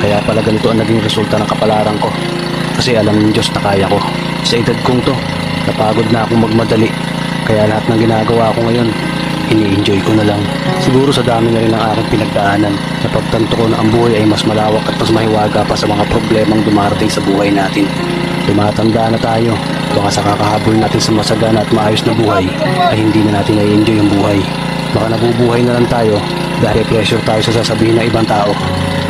Kaya pala ganito ang naging resulta ng kapalaran ko. Kasi alam ng Diyos na kaya ko. Sa edad kong to, napagod na akong magmadali. Kaya lahat ng ginagawa ko ngayon, ini-enjoy ko na lang. Siguro sa dami na rin ng aking pinagdaanan, napagtanto ko na ang buhay ay mas malawak at mas mahiwaga pa sa mga problemang dumarating sa buhay natin. Tumatanda na tayo, baka sa kakahabol natin sa masagana at maayos na buhay, ay hindi na natin na-enjoy ang buhay. Baka nabubuhay na lang tayo dahil pressure tayo sa sasabihin ng ibang tao.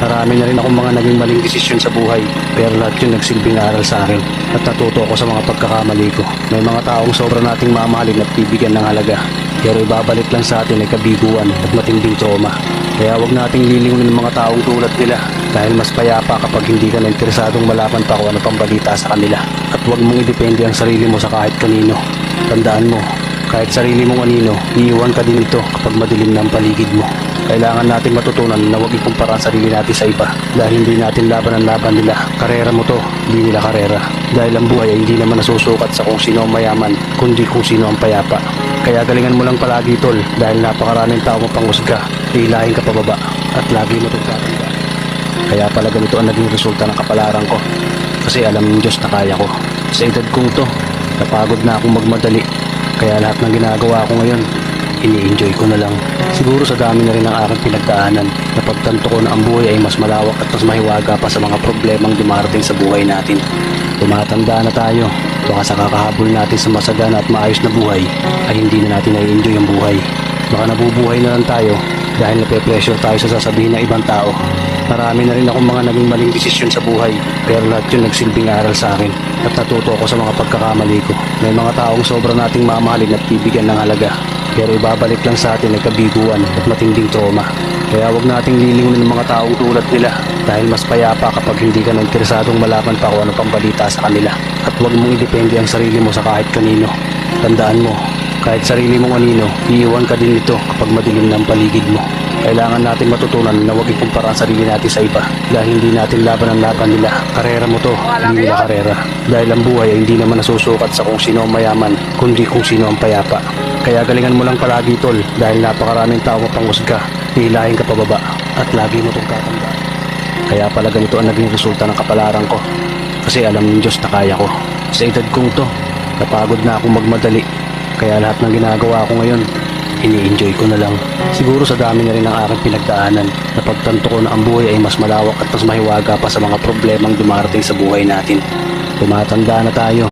Marami na rin akong mga naging maling desisyon sa buhay, pero lahat yun nagsilbing aral sa akin at natuto ako sa mga pagkakamali ko. May mga taong sobra nating mamahalin at bibigyan ng halaga, pero ibabalik lang sa atin ay kabiguan at matinding trauma. Kaya wag nating lilingunin ng mga taong tulad nila dahil mas payapa kapag hindi ka na interesadong malaman pa kung ano pang balita sa kanila. At wag mong idepende ang sarili mo sa kahit kanino. Tandaan mo, kahit sarili mong anino, iiwan ka din ito kapag madilim na ang paligid mo. Kailangan natin matutunan na huwag ikumpara ang sarili natin sa iba dahil hindi natin laban ang laban nila. Karera mo to, hindi nila karera. Dahil ang buhay ay hindi naman nasusukat sa kung sino ang mayaman, kundi kung sino ang payapa. Kaya galingan mo lang palagi tol dahil napakaraming tao mapanghusga, hihilahin ka pababa at lagi mo itong tatandaan. Kaya pala ganito ang naging resulta ng kapalaran ko. Kasi alam ng Diyos na kaya ko. Sa edad kong to, napagod na akong magmadali. Kaya lahat ng ginagawa ko ngayon, ini-enjoy ko na lang. Siguro sa dami na rin ng aking pinagdaanan, napagtanto ko na ang buhay ay mas malawak at mas mahiwaga pa sa mga problemang dumarating sa buhay natin. Tumatanda na tayo, baka sa kakahabol natin sa masagana at maayos na buhay, ay hindi na natin na-enjoy ang buhay. Baka nabubuhay na lang tayo dahil nape-pressure tayo sa sasabihin ng ibang tao. Marami na rin akong mga naging maling desisyon sa buhay, pero lahat yun nagsilbing aral sa akin at natuto ako sa mga pagkakamali ko. May mga taong sobra nating mamahalin at bibigyan ng halaga, pero ibabalik lang sa atin ay kabiguan at matinding trauma. Kaya wag nating lilingunin ng mga taong tulad nila dahil mas payapa kapag hindi ka na interesadong malaman pa kung ano pang balita sa kanila. At wag mong idepende ang sarili mo sa kahit kanino. Tandaan mo, kahit sarili mong anino, iiwan ka din ito kapag madilim na ang paligid mo. Kailangan natin matutunan na huwag ikumpara ang sarili natin sa iba dahil hindi natin laban ang laban nila. Karera mo to, hindi nila karera. Dahil ang buhay ay hindi naman nasusukat sa kung sino ang mayaman, kundi kung sino ang payapa. Kaya galingan mo lang palagi tol dahil napakaraming tao mapanghusga, hihilahin ka pababa at lagi mo itong tatandaan. Kaya pala ganito ang naging resulta ng kapalaran ko. Kasi alam ng Diyos na kaya ko. Sa edad kong to, napagod na akong magmadali. Kaya lahat ng ginagawa ko ngayon, ini-enjoy ko na lang. Siguro sa dami na rin ng aking pinagdaanan, napagtanto ko na ang buhay ay mas malawak at mas mahiwaga pa sa mga problemang dumarating sa buhay natin. Tumatanda na tayo,